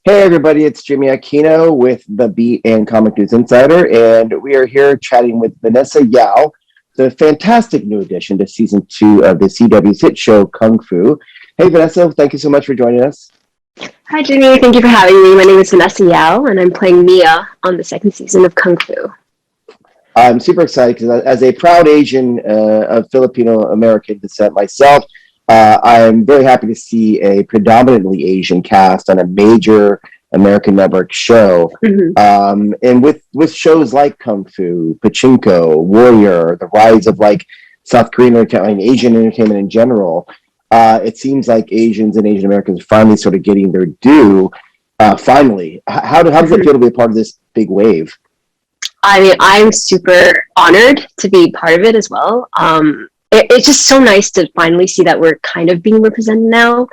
Hey everybody, it's Jimmy Aquino with the Beat and Comic News Insider, and we are here chatting with Vanessa Yao, the fantastic new addition to season 2 of the CW's hit show Kung Fu. Hey Vanessa, thank you so much for joining us. Hi, Jimmy. Thank you for having me. My name is Vanessa Yao, and I'm playing Mia on the second season of Kung Fu. I'm super excited because as a proud Asian of Filipino American descent myself, I'm very happy to see a predominantly Asian cast on a major American network show. And with shows like Kung Fu, Pachinko, Warrior, the rise of like South Korean entertainment, Asian entertainment in general, it seems like Asians and Asian Americans are finally sort of getting their due. Finally, how does it feel to be a part of this big wave? I mean, I'm super honored to be part of it as well. It's just so nice to finally see that we're kind of being represented now.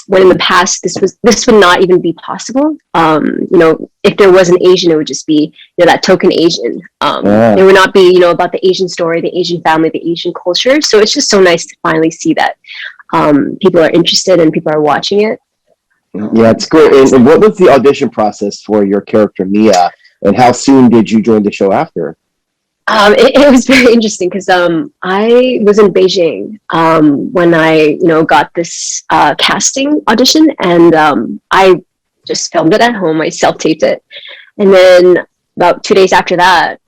When in the past this would not even be possible. If there was an Asian, it would just be that token Asian. It would not be about the Asian story, the Asian family, the Asian culture. So it's just so nice to finally see that people are interested and people are watching it. Yeah, it's great. And what was the audition process for your character Mia? And how soon did you join the show after? It was very interesting because I was in Beijing when I got this casting audition, and I just filmed it at home. I self-taped it, and then about 2 days after that,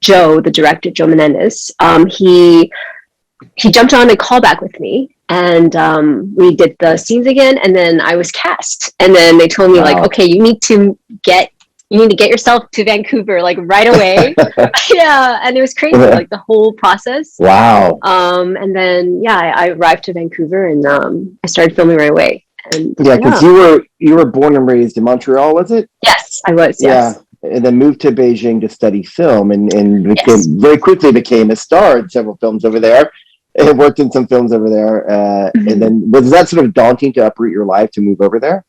Joe, the director, Joe Menendez, he jumped on a callback with me, and we did the scenes again, and then I was cast, and then they told me like, okay, you need to get yourself to Vancouver like right away. Yeah, and it was crazy, like the whole process. Wow. And then I arrived to Vancouver and I started filming right away. And because you were born and raised in Montreal, was it? Yes, I was. Yes. Yeah, and then moved to Beijing to study film, and very quickly became a star in several films over there. And worked in some films over there. And then was that sort of daunting to uproot your life to move over there?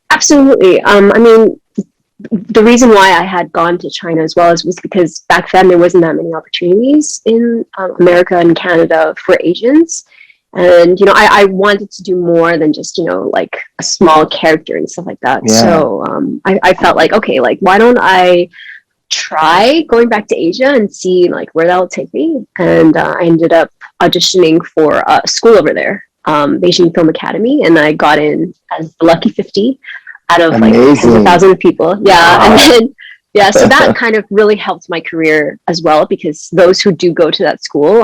Absolutely. I mean, the reason why I had gone to China as well was because back then there wasn't that many opportunities in America and Canada for Asians. And, I wanted to do more than just, like a small character and stuff like that. Yeah. So I felt like, okay, like, why don't I try going back to Asia and see like where that'll take me? And I ended up auditioning for a school over there, Beijing Film Academy. And I got in as the lucky 50 out of like tens of thousands of people. Yeah. Wow. And then, so that kind of really helped my career as well, because those who do go to that school,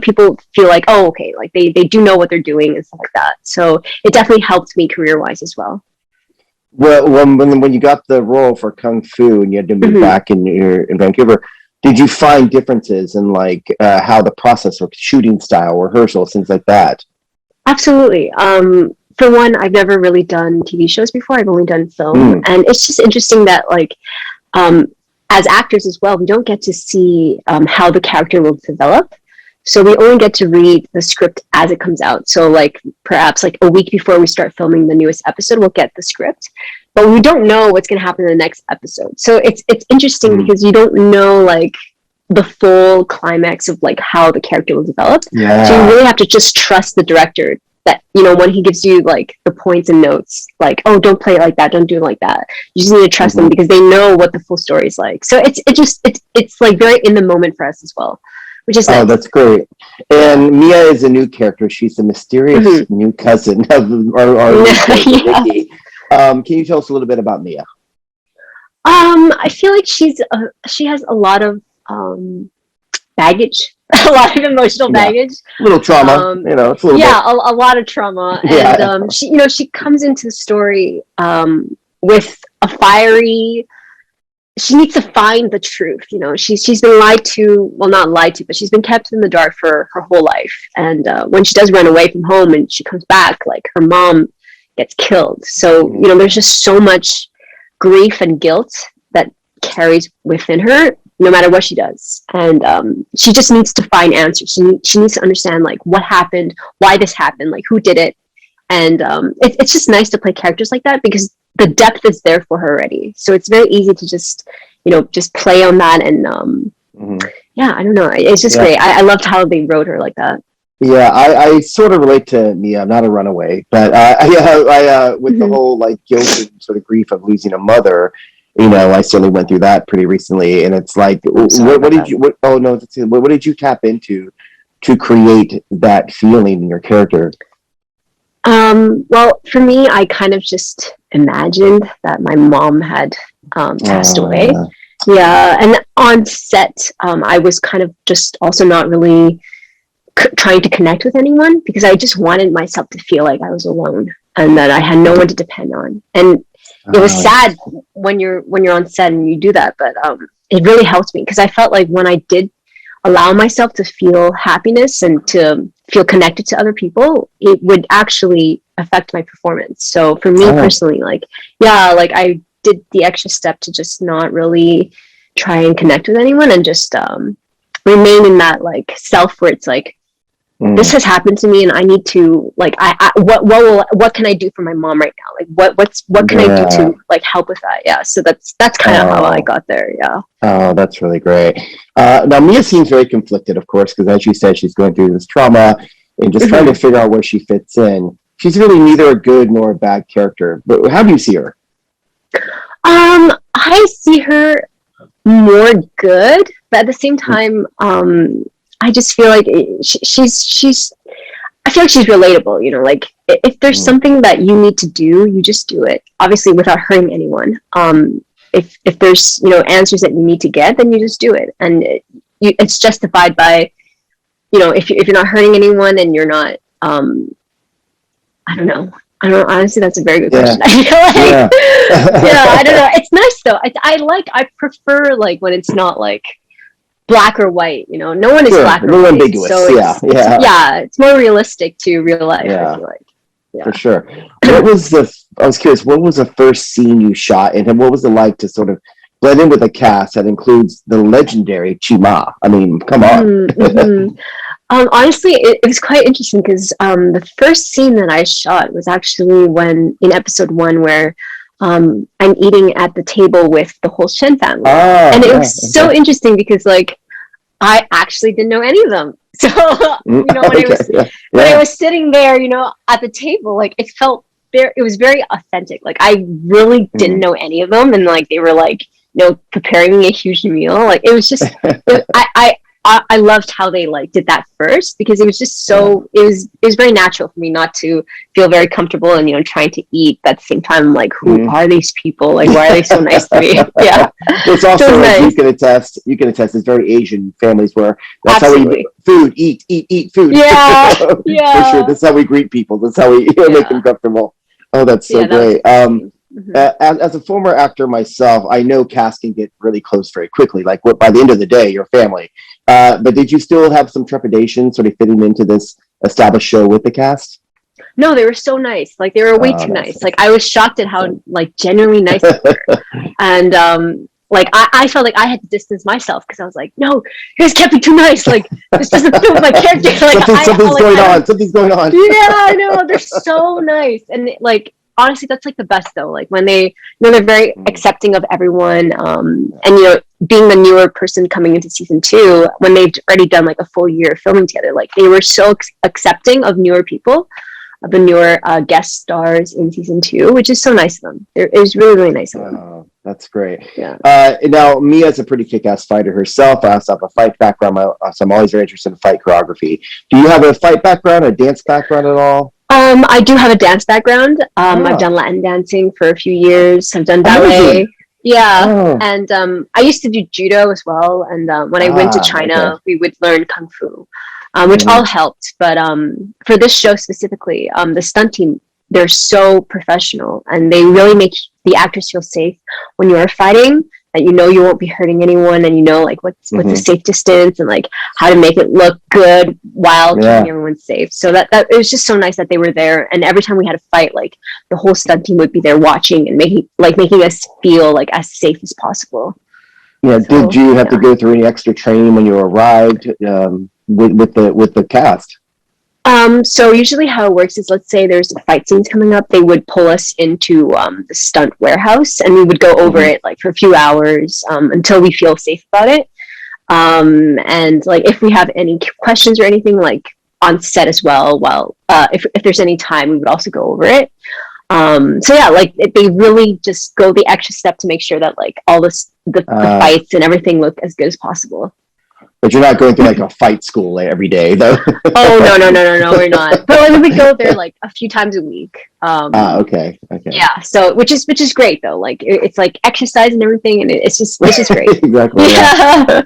people feel like, oh, okay, like they do know what they're doing and stuff like that. So it definitely helped me career-wise as well. Well, when you got the role for Kung Fu and you had to move back in Vancouver, did you find differences in like how the process of shooting style, rehearsals, things like that? Absolutely. For one, I've never really done TV shows before. I've only done film. And it's just interesting that, like, as actors as well, we don't get to see how the character will develop. So we only get to read the script as it comes out. So, like, perhaps, like, a week before we start filming the newest episode, we'll get the script. But we don't know what's going to happen in the next episode. So it's interesting because you don't know, like, the full climax of, like, how the character will develop. Yeah. So you really have to just trust the director that, when he gives you like the points and notes, like, oh, don't play it like that, don't do it like that. You just need to trust them because they know what the full story is like. So it's like very in the moment for us as well, which is nice. Oh, that's great. And Mia is a new character. She's the mysterious new cousin of our Nikki. Can you tell us a little bit about Mia? I feel like she has a lot of baggage. A lot of emotional baggage, a little trauma, it's a little bit. A lot of trauma. And she comes into the story with a fiery, she needs to find the truth. She's been lied to, well, not lied to, but she's been kept in the dark for her whole life. And when she does run away from home and she comes back, like, her mom gets killed. So there's just so much grief and guilt that carries within her, no matter what she does. And she just needs to find answers. She needs to understand, like, what happened, why this happened, like, who did it. And it's just nice to play characters like that because the depth is there for her already. So it's very easy to just play on that. And I don't know. It's just great. I loved how they wrote her like that. Yeah, I sort of relate to Mia. I'm not a runaway, but with the Mhm. whole like guilt and sort of grief of losing a mother, I certainly went through that pretty recently, and it's like, I'm sorry what about did that. you? What? Oh no, what did you tap into to create that feeling in your character? Well, for me, I kind of just imagined that my mom had passed away. Uh, Yeah, and on set, I was kind of just also not really trying to connect with anyone because I just wanted myself to feel like I was alone and that I had no one to depend on. And it was sad when you're on set and you do that, but it really helped me because I felt like when I did allow myself to feel happiness and to feel connected to other people, it would actually affect my performance. So for me oh, personally, like, yeah, like I did the extra step to just not really try and connect with anyone and just remain in that like self where it's like this mm, has happened to me and I need to like what can I do for my mom right now, like what can I do yeah. to like help with that. Yeah, so that's kind of how I Oh, got there. Yeah. oh, that's really great. Now Mia seems very conflicted, of course, because as you said, she's going through this trauma and just trying to Mm-hmm. figure out where she fits in. She's really neither a good nor a bad character. But how do you see her? I see her more good, but at the same time, I just feel like she's. I feel like she's relatable. You know, like if there's Mm, something that you need to do, you just do it. Obviously, without hurting anyone. If there's answers that you need to get, then you just do it, and it's justified by if you're not hurting anyone and you're not I don't know. I don't know. Honestly, that's a very good yeah, question. I feel like, yeah. yeah, I don't know. It's nice though. I prefer like when it's not like black or white. No one is Sure, a black or little white. So ambiguous. Yeah, it's yeah, yeah, it's more realistic to real life. I yeah, feel like, for yeah. sure. I was curious, what was the first scene you shot, and what was it like to sort of blend in with a cast that includes the legendary Chima? I mean, come on. Mm-hmm. Honestly, it was quite interesting because the first scene that I shot was actually when in episode one where I'm eating at the table with the whole Shen family, Oh, and it yeah, was so okay. interesting because like I actually didn't know any of them. So Mm, when I okay, was yeah, when I yeah. was sitting there, at the table, like it was very authentic. Like I really didn't Mm. know any of them, and like they were like preparing me a huge meal. Like it was just I loved how they like did that first because it was just Yeah. so it was very natural for me not to feel very comfortable and trying to eat but at the same time. I'm like, who Mm. are these people? Like, why are they so nice to me? Yeah, It's so it was also, as nice. you can attest, it's very Asian families where that's how we Absolutely. food, eat food. Yeah, For sure. yeah, That's how we greet people. That's how we make them yeah, comfortable. Oh, that's so yeah. That was great. interesting. Hmm. As a former actor myself, I know cast can get really close very quickly. Like by the end of the day, your family. But did you still have some trepidation sort of fitting into this established show with the cast? No, they were so nice. Like they were way Oh, too that's nice. Like I was shocked at how like genuinely nice they were. And like I felt like I had to distance myself because I was like, no, you guys can't be too nice. Like this doesn't fit with my character. Like Something's like going I on. don't. Something's going on. Yeah, I know they're so nice, and like honestly, that's like the best though. Like when they, they're very Mm, accepting of everyone, and being the newer person coming into season two, when they've already done like a full year of filming together, like they were so accepting of newer people, of the newer guest stars in season two, which is so nice of them. It was really really nice of them. oh, that's great. Yeah. Now, Mia's a pretty kick-ass fighter herself. I also have a fight background, so I'm always very interested in fight choreography. Do you have a fight background, a dance background at all? I do have a dance background. I've Ah, done Latin dancing for a few years. I've done ballet. amazing. Yeah, Oh, and I used to do judo as well. And when I went to okay. China, we would learn kung fu, which all Mhm. helped. But for this show specifically, the stunt team, they're so professional and they really make the actors feel safe when you're fighting. That you won't be hurting anyone, and like what's the Mhm. safe distance, and like how to make it look good while keeping Yeah. everyone safe. So that it was just so nice that they were there, and every time we had a fight, like the whole stunt team would be there watching and making us feel like as safe as possible. Yeah. Did So you have to yeah. go through any extra training when you arrived with the cast? So usually how it works is, let's say there's fight scenes coming up, they would pull us into the stunt warehouse, and we would go over Hmm. it like for a few hours until we feel safe about it. And like if we have any questions or anything, like on set as well. While if there's any time, we would also go over it. So yeah, like they really just go the extra step to make sure that like all the fights and everything look as good as possible. But you're not going through like a fight school every day, though. Oh no, we're not. But like, we go there like a few times a week. Okay. Yeah, so which is great though. Like it's like exercise and everything, and it's just great. Exactly. Yeah.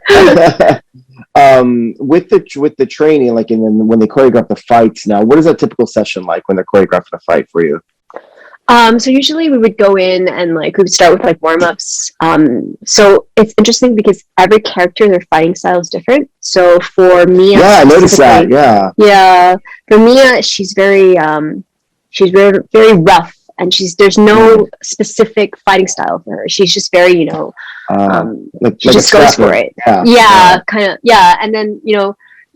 With the training, like, and then when they choreograph the fights, now, what is a typical session like when they're choreographing a fight for you? So usually we would go in and like we would start with like warm-ups. So it's interesting because every character, their fighting style is different. So for Mia, I noticed that. Yeah. For Mia, she's very very rough, and there's no specific fighting style for her. She's just very, she just goes for it. Yeah, kind of. Yeah, and then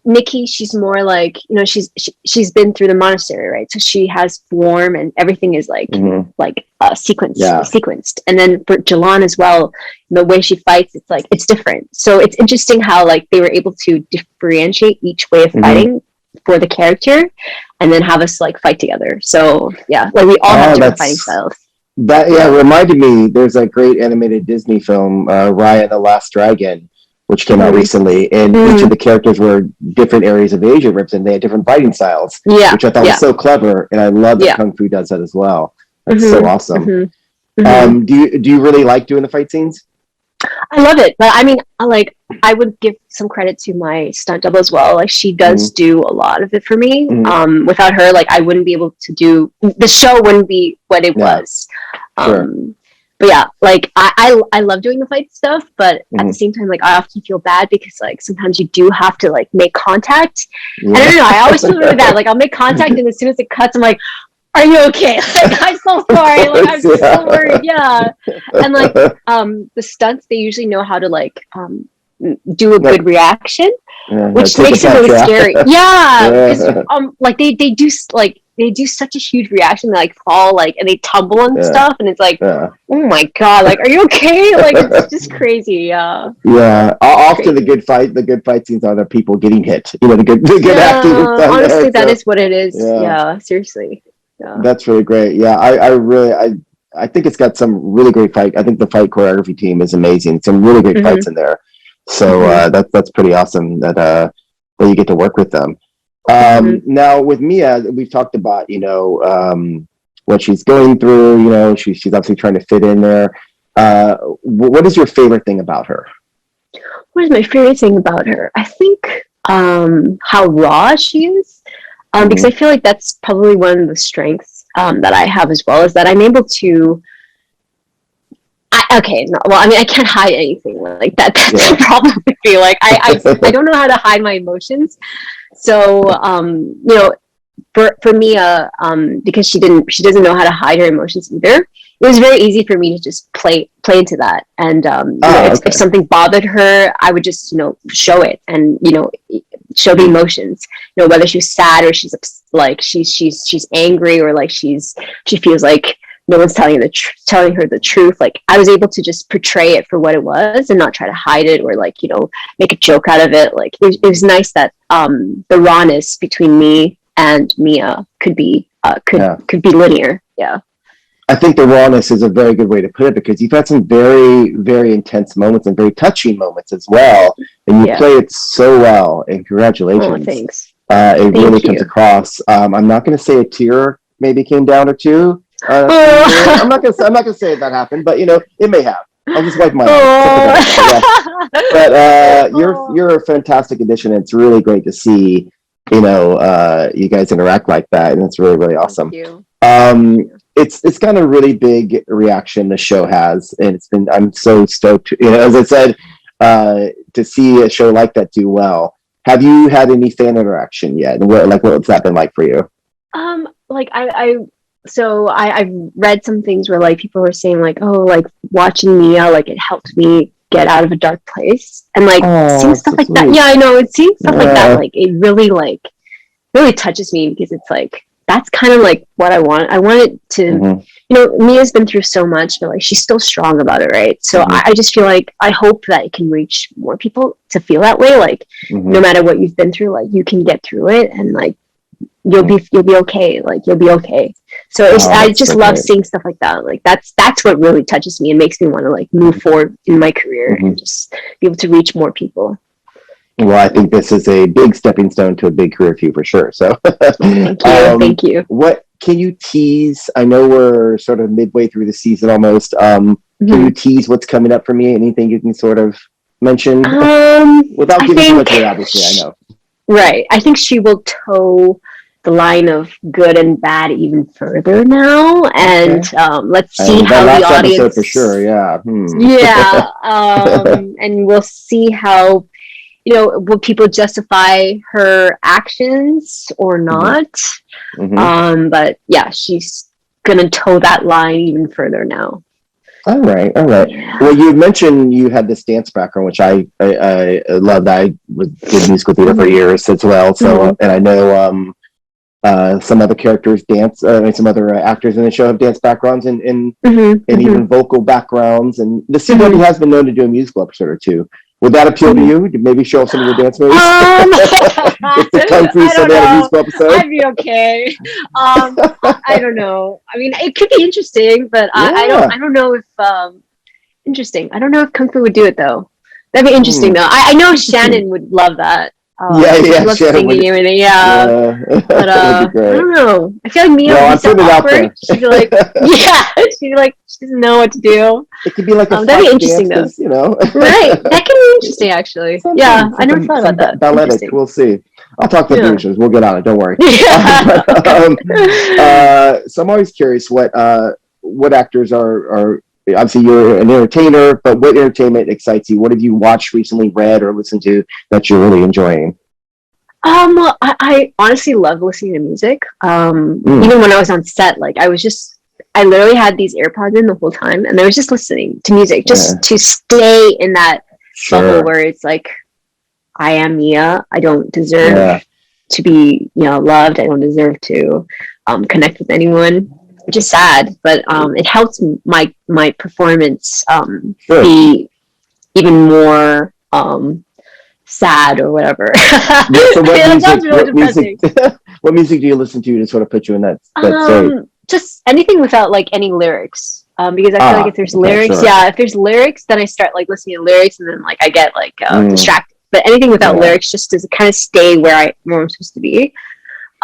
Nikki, she's more like, she's been through the monastery, right? So she has form, and everything is like sequenced. And then for Jalan as well, the way she fights, it's different. So it's interesting how like they were able to differentiate each way of fighting for the character, and then have us like fight together. So yeah, like we all have different fighting styles. That reminded me. There's a great animated Disney film, Raya and the Last Dragon, which came out recently, and each of the characters were different areas of Asia represented. They had different fighting styles, which I thought was so clever, and I love that Kung Fu does that as well. That's so awesome. Do you really like doing the fight scenes? I love it, but I mean, I would give some credit to my stunt double as well. Like she does do a lot of it for me. Without her, like I wouldn't be able to do the show. Wouldn't be what it was. But yeah, like I love doing the fight stuff, but at the same time, like I often feel bad because like sometimes you do have to like make contact. And I don't know, I always feel really bad. Like I'll make contact, and as soon as it cuts, I'm like, "Are you okay?" Like I'm so sorry. Like I'm just so worried. Yeah, and like the stunts, they usually know how to like do a good reaction, which makes it really scary. Yeah, because like they do such a huge reaction. They like fall and they tumble and stuff, and it's like, oh my god, like are you okay? Like it's just crazy. Often the good fight scenes are the people getting hit. The good acting. Honestly, that is what it is. Yeah, seriously. Yeah. That's really great. I think it's got some really great fight. I think the fight choreography team is amazing. Some really great fights in there. So that's pretty awesome that you get to work with them. Now with Mia, we've talked about what she's going through. She's obviously trying to fit in there. What is your favorite thing about her? What is my favorite thing about her? I think how raw she is, because I feel like that's probably one of the strengths that I have as well, is that I'm able to. I can't hide anything like that. That's the problem with me. Like I don't know how to hide my emotions. So for Mia, because she doesn't know how to hide her emotions either, it was very easy for me to just play into that. And if something bothered her, I would just show it, and show the emotions. Whether she was sad or she's she's angry, or like she feels like no one's telling her the truth. Like I was able to just portray it for what it was, and not try to hide it, or make a joke out of it. Like it was nice that the rawness between me and Mia could be linear. Yeah. I think the rawness is a very good way to put it, because you've had some very, very intense moments and very touching moments as well, and you play it so well. And congratulations! Oh, thanks. It really comes across. I'm not going to say a tear maybe came down or two. I'm not gonna say that happened, but it may have. I'll just wipe my eyes. But you're a fantastic addition. It's really great to see you guys interact like that, and it's really, really awesome. Thank you. It's got a really big reaction the show has, and I'm so stoked. As I said, to see a show like that do well. Have you had any fan interaction yet? And what's that been like for you? So I've read some things where like people were saying like, oh, like watching Mia, like it helped me get out of a dark place, and seeing stuff like that. Yeah, I know, seeing stuff like that, like it really touches me, because it's like that's kind of like what I want. I want it to, Mm-hmm. you know, Mia's been through so much, but like she's still strong about it, right? So Mm-hmm. I just feel like I hope that it can reach more people to feel that way. Like Mm-hmm. no matter what you've been through, like you can get through it, and like you'll be okay. Like you'll be okay. So I just So love great. seeing stuff like that. Like that's what really touches me and makes me want to like move forward in my career Mm-hmm. and just be able to reach more people. Well, I think this is a big stepping stone to a big career for you for sure. So, Thank you. What can you tease? I know we're sort of midway through the season almost. Can you tease what's coming up for me? Anything you can sort of mention without giving too much away? Obviously, I know. Right. I think she will toe the line of good and bad even further now, and let's see how the audience. Episode for sure. Yeah. Yeah. And we'll see how, you know, will people justify her actions or not? Mm-hmm. But yeah, she's gonna toe that line even further now. All right. Yeah. Well, you mentioned you had this dance background, which I loved. I did musical theater for years as well. So, and I know some other characters dance, some other actors in the show have dance backgrounds and even vocal backgrounds. And the CW has been known to do a musical episode or two. Would that appeal to you? To maybe show some of your dance moves? If the Kung Fu said they had a musical episode, I'd be okay. I don't know. I mean, it could be interesting, but I don't know if interesting. I don't know if Kung Fu would do it though. That'd be interesting though. I know Shannon would love that. Yeah, love singing and everything. Yeah. But I don't know. I feel like Mia would be so awkward. She'd be like, she'd be like, she doesn't know what to do. It could be like a that'd be interesting though. You know, right? That can be interesting actually. Yeah, I never thought about that. Balletic. We'll see. I'll talk to the producers. We'll get on it. Don't worry. So I'm always curious what actors are. Obviously, you're an entertainer, but what entertainment excites you? What have you watched recently, read, or listened to that you're really enjoying? I honestly love listening to music. Even when I was on set, like I literally had these AirPods in the whole time, and I was just listening to music just to stay in that bubble where it's like, I am Mia. I don't deserve to be, loved. I don't deserve to connect with anyone. Which is sad, but it helps my performance be even more sad or whatever. So what music do you listen to sort of put you in that state? Just anything without like any lyrics. Because I feel like if there's lyrics, if there's lyrics, then I start like listening to lyrics, and then like I get like distracted. But anything without lyrics, just to kind of stay where I'm supposed to be.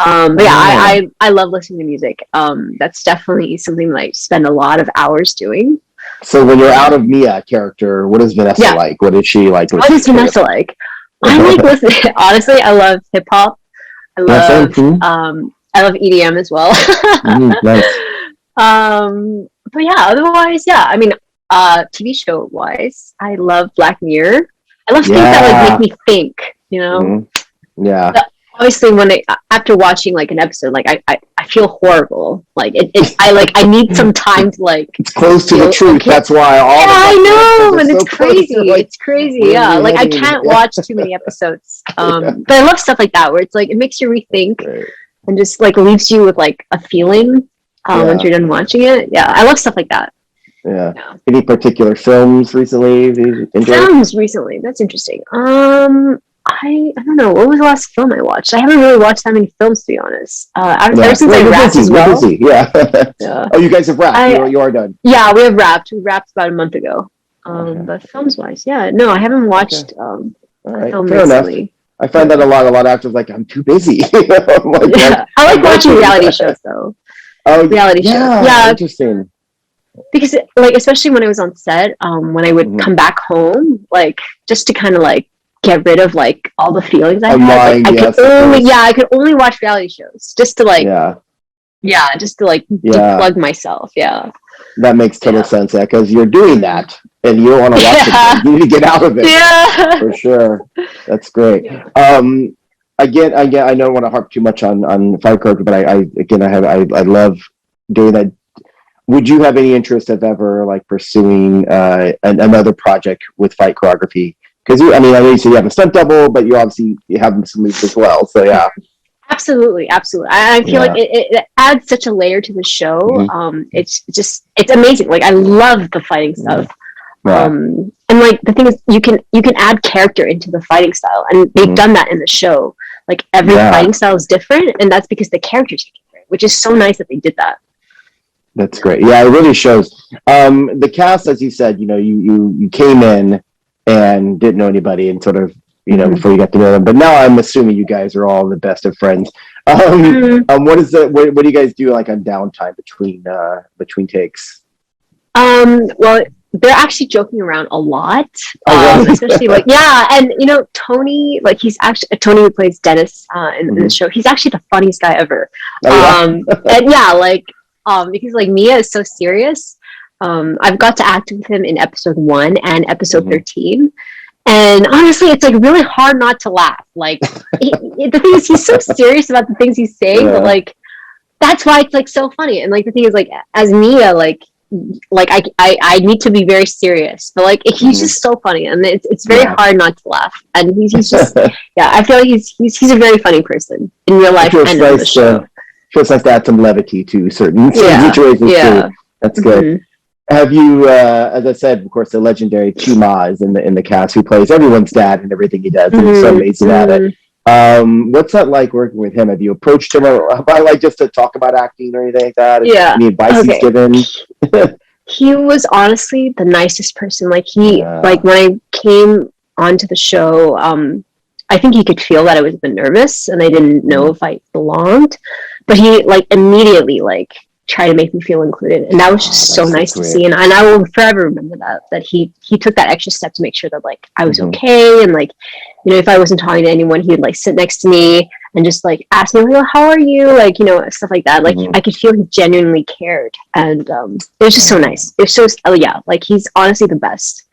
But yeah, I love listening to music. That's definitely something that I spend a lot of hours doing. So when you're out of Mia character, what is Vanessa like? What is she like? What is Vanessa like? I like listening. Honestly, I love hip hop. I love EDM as well. Nice. But yeah, otherwise, I mean, TV show wise, I love Black Mirror. I love things that like make me think. Yeah. Obviously, when after watching like an episode, like I feel horrible. Like I need some time to like. It's close to the truth. Okay. That's why all. I know, and it's crazy. It's crazy. Yeah, like I can't watch too many episodes. But I love stuff like that where it's like it makes you rethink and just like leaves you with like a feeling once you're done watching it. Yeah, I love stuff like that. Yeah. Any particular films recently? Films recently. That's interesting. I don't know. What was the last film I watched? I haven't really watched that many films, to be honest. Ever since I wrapped as well. Oh, you guys have wrapped. You are done. Yeah, we have wrapped. We wrapped about a month ago. But films-wise, no, I haven't watched a film recently. Enough. I find that a lot of actors like, I'm too busy. I like watching reality shows, though. Oh, reality shows. Yeah, interesting. Because, like, especially when I was on set, when I would come back home, like, just to kind of like get rid of like all the feelings I had. Like, I could only watch reality shows just to like deplug myself. Yeah, that makes total sense. Because you're doing that and you don't want to watch it. You need to get out of it. Yeah, for sure. That's great. Again, I don't want to harp too much on Fight Choreography, but I love doing that. Would you have any interest of ever like pursuing another project with Fight Choreography? Because I know you say you have a stunt double, but you have some leads as well. So yeah. Absolutely, absolutely. I feel like Yeah. it adds such a layer to the show. Hmm. It's amazing. Like I love the fighting Yeah. stuff. Yeah. And like the thing is, you can add character into the fighting style, and they've Hmm. done that in the show. Like every Yeah. fighting style is different, and that's because the characters are different, which is so nice that they did that. That's great. Yeah, it really shows. The cast, as you said, you came in and didn't know anybody, and sort of, Mhm. before you got to know them. But now I'm assuming you guys are all the best of friends. Mm, What do you guys do like on downtime between takes? well, they're actually joking around a lot, Oh, really? especially like yeah, and Tony, like he's actually Tony who plays Dennis in the Hmm. show. He's actually the funniest guy ever. Oh, yeah. And yeah, like because like Mia is so serious. I've got to act with him in episode 1 and episode Hmm. 13. And honestly, it's like really hard not to laugh. Like the thing is, he's so serious about the things he's saying, but Yeah. like that's why it's like so funny. And like the thing is, like as Mia, like I need to be very serious, but like he's Hmm. just so funny, and it's very Yeah. hard not to laugh. And he's just yeah, I feel like he's a very funny person in real It life feels and in the nice. show. Feels nice to add some levity to certain Yeah, situations too. yeah. That's good. Mhm. Have you, as I said, of course, the legendary Chima is in the cast, who plays everyone's dad and everything he does, and he's so Mhm. amazing at it. Mhm. What's that like working with him? Have you approached him, or I like just to talk about acting or anything like that? Yeah. Any advice he's Okay. given? He was honestly the nicest person. Like he, Yeah. like when I came onto the show, I think he could feel that I was a bit nervous and I didn't know Mhm. if I belonged. But he like immediately like tried to make me feel included, and that was Oh, just so that's so nice to sweet. see. And I will forever remember that he took that extra step to make sure that like I was Hmm. okay, and like if I wasn't talking to anyone, he'd like sit next to me and just like ask me, well, how are you, like stuff like that. Like Hmm. I could feel he genuinely cared, and it was just so nice. It was so oh yeah, like he's honestly the best.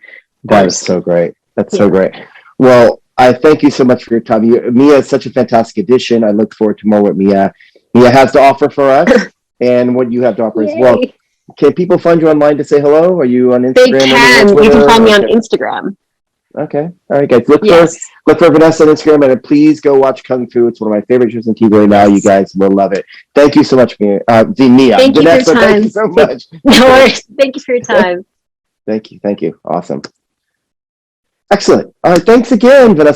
That is Honestly, so great. That's so yeah. great. Well, I thank you so much for your time. Mia is such a fantastic addition. I look forward to more what Mia has to offer for us, and what you have to offer as well. Yay. Can people find you online to say hello? Are you on They Instagram or anywhere, can. You can Twitter? find me on Okay. Instagram. Okay. All right, guys. Yes. Look for Vanessa on Instagram, and please go watch Kung Fu. It's one of my favorite shows on TV right now. You Yes. guys will love it. Thank you so much, Mia. Mia. Thank you for your Vanessa, thank time. you so much. No worries. Thank you for your time. Thank you. Thank you. Awesome. Excellent. All right. Thanks again, Vanessa.